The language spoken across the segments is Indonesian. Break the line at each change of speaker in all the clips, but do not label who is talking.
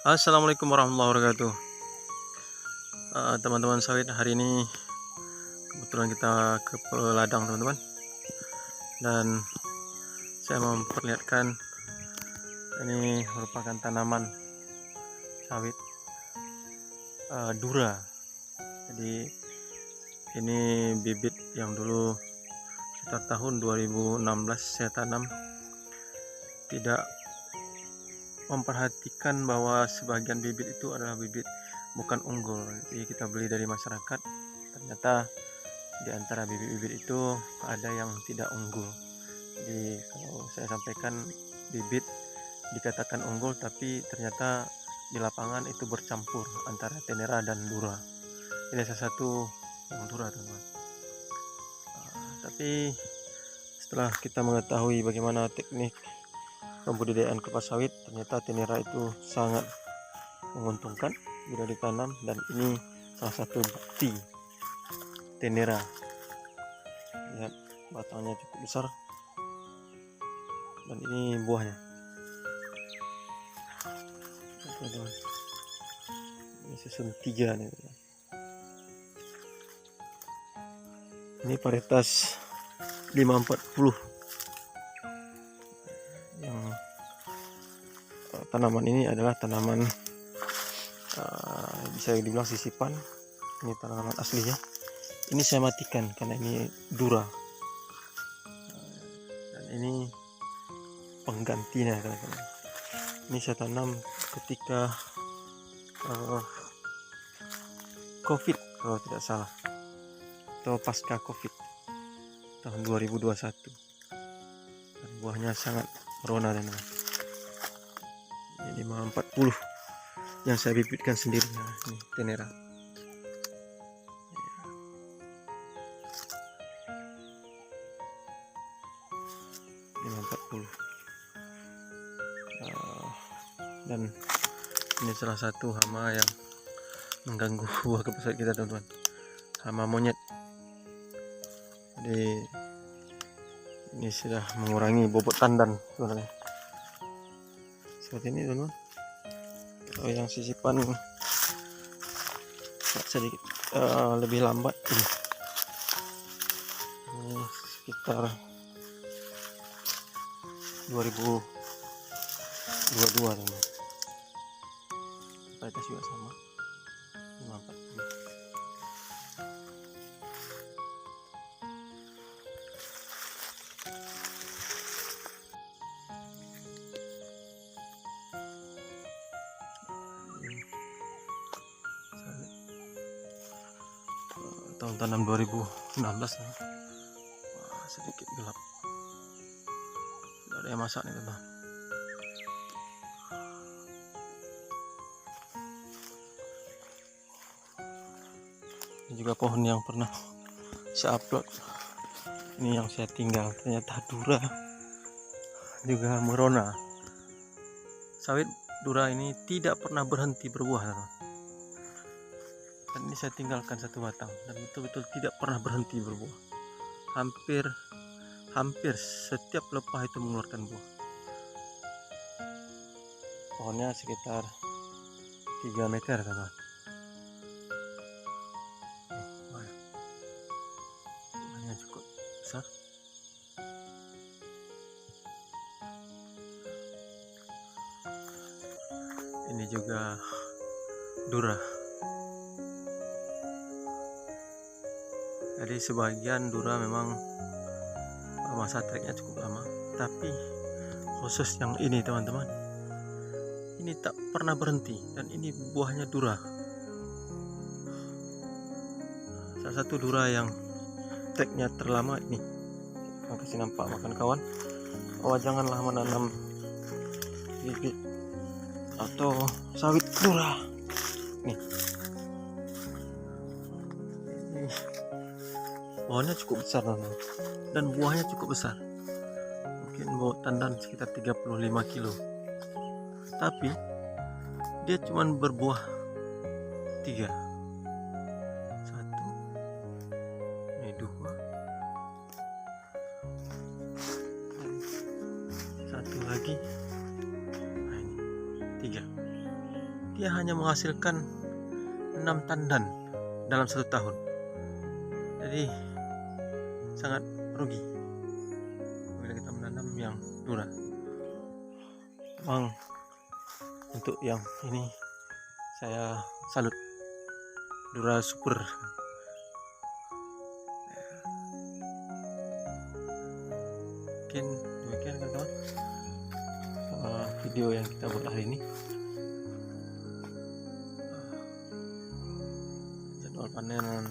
Assalamualaikum warahmatullahi wabarakatuh. Teman-teman sawit, hari ini kebetulan kita ke ladang teman-teman, dan saya mau memperlihatkan ini merupakan tanaman sawit dura. Jadi ini bibit yang dulu sekitar tahun 2016 saya tanam. Tidak memperhatikan bahwa sebagian bibit itu adalah bibit bukan unggul. Jadi kita beli dari masyarakat, ternyata di antara bibit-bibit itu ada yang tidak unggul. Jadi kalau saya sampaikan bibit dikatakan unggul, tapi ternyata di lapangan itu bercampur antara tenera dan dura. Ini salah satu yang dura teman-teman. Tapi setelah kita mengetahui bagaimana teknik pembudidayaan kelapa sawit, ternyata tenera itu sangat menguntungkan bila ditanam, dan ini salah satu bukti tenera. Lihat, batangnya cukup besar, dan ini buahnya. Teman-teman, ini susun 3 nih. Ini varietas 540. Yang tanaman ini adalah tanaman bisa dibilang sisipan. Ini tanaman aslinya. Ini saya matikan karena ini dura, dan ini penggantinya teman-teman. Ini saya tanam ketika COVID kalau tidak salah, atau pasca COVID tahun 2021, dan buahnya sangat merona teman-teman. Ini 540 yang saya bibitkan sendiri. Nah, ini tenera. 540. Dan ini salah satu hama yang mengganggu buah kelapa sawit kita teman-teman, hama monyet. Jadi ini sudah mengurangi bobot tandan sebenarnya. Seperti ini teman-teman. Kalau yang sisipan sedikit lebih lambat, ini sekitar 2022 teman-teman. Varietas juga sama, 540. Tahun tanam 2016. Wah, sedikit gelap, tidak ada yang masak nih teman. Ini juga pohon yang pernah saya upload, ini yang saya tinggal, ternyata dura juga merona. Sawit dura ini tidak pernah berhenti berbuah teman. Dan ini saya tinggalkan satu batang, dan betul-betul tidak pernah berhenti berbuah. Hampir setiap pelepah itu mengeluarkan buah. Pohonnya sekitar 3 meter teman. Buahnya cukup besar. Ini juga dura. Jadi sebagian dura memang masa treknya cukup lama, tapi khusus yang ini teman-teman, ini tak pernah berhenti, dan ini buahnya dura. Salah satu dura yang treknya terlama ini. Kasih nampak makan kawan. Janganlah menanam bibit atau sawit dura. Nih, ini pohonnya cukup besar teman-teman, dan buahnya cukup besar, mungkin bobot tandan sekitar 35 kilo, tapi dia cuma berbuah 3. 1, ini 2, dan 1 lagi. Nah, ini 3. dia hanya menghasilkan 6 tandan dalam 1 tahun. Jadi sangat rugi bila kita menanam yang Dura. Memang untuk yang ini saya salut, Dura super. Mungkin demikian kawan-kawan video yang kita buat hari ini. Jadwal panen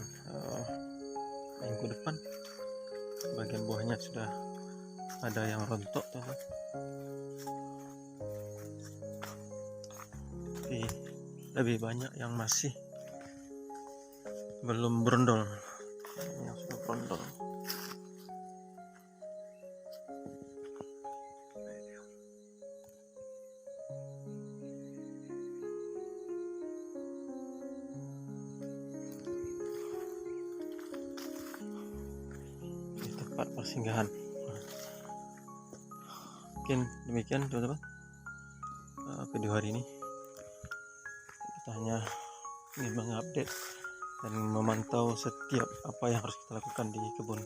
minggu depan. Bagian buahnya sudah ada yang rontok teman. Tapi lebih banyak yang masih belum berondol, yang sudah berondol. Di tempat persinggahan. Mungkin demikian teman-teman video hari ini. Kita hanya ingin mengupdate dan memantau setiap apa yang harus kita lakukan di kebun.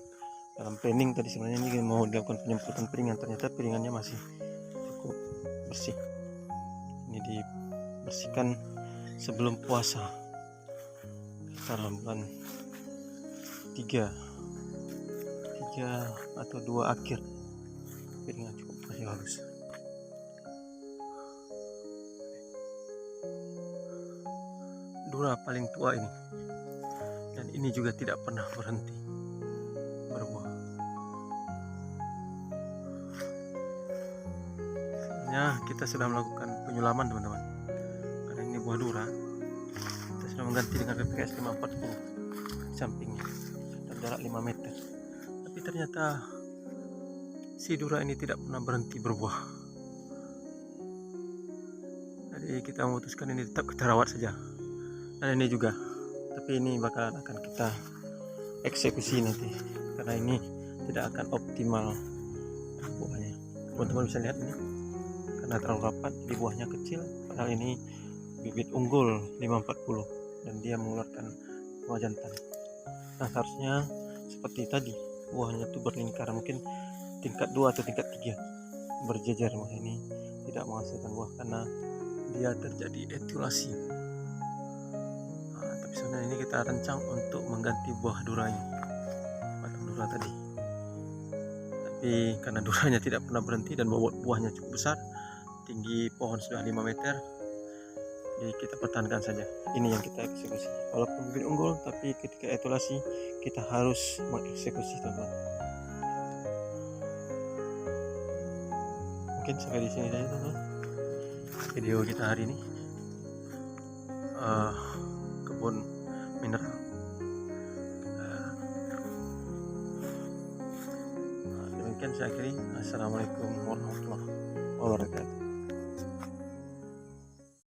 Dalam planning tadi sebenarnya ini mau dilakukan penyemprotan piringan, ternyata piringannya masih cukup bersih. Ini dibersihkan sebelum puasa, sekitar bulan 3 atau 2 akhir. Piringan cukup masih halus. Dura paling tua ini, dan ini juga tidak pernah berhenti berbuah. Sebenarnya kita sudah melakukan penyulaman teman-teman, karena ini buah Dura. Kita sudah mengganti dengan PPKS 540 sampingnya, jarak 5 meter. Tapi ternyata si Dura ini tidak pernah berhenti berbuah. Jadi kita memutuskan ini tetap kita rawat saja. Dan ini juga, tapi ini akan kita eksekusi nanti, karena ini tidak akan optimal buahnya. Teman-teman bisa lihat ini, karena terlalu rapat di buahnya kecil, padahal ini bibit unggul 540 dan dia mengeluarkan buah jantan. Nah seharusnya seperti tadi, buahnya itu berlingkar, mungkin tingkat 2 atau tingkat 3 berjejer. Ini tidak menghasilkan buah karena dia terjadi etulasi. Sebenarnya ini kita rencang untuk mengganti buah Duranya, batang Dura tadi. Tapi karena Duranya tidak pernah berhenti dan bobot buahnya cukup besar, tinggi pohon sudah 5 meter, jadi kita pertahankan saja. Ini yang kita eksekusi. Walaupun bibit unggul, tapi ketika etulasi kita harus mengeksekusi teman-teman. Mungkin sampai di sini saja teman-teman video kita hari ini. Kebun mineral. Demikian saya akhiri. Assalamualaikum warahmatullahi wabarakatuh.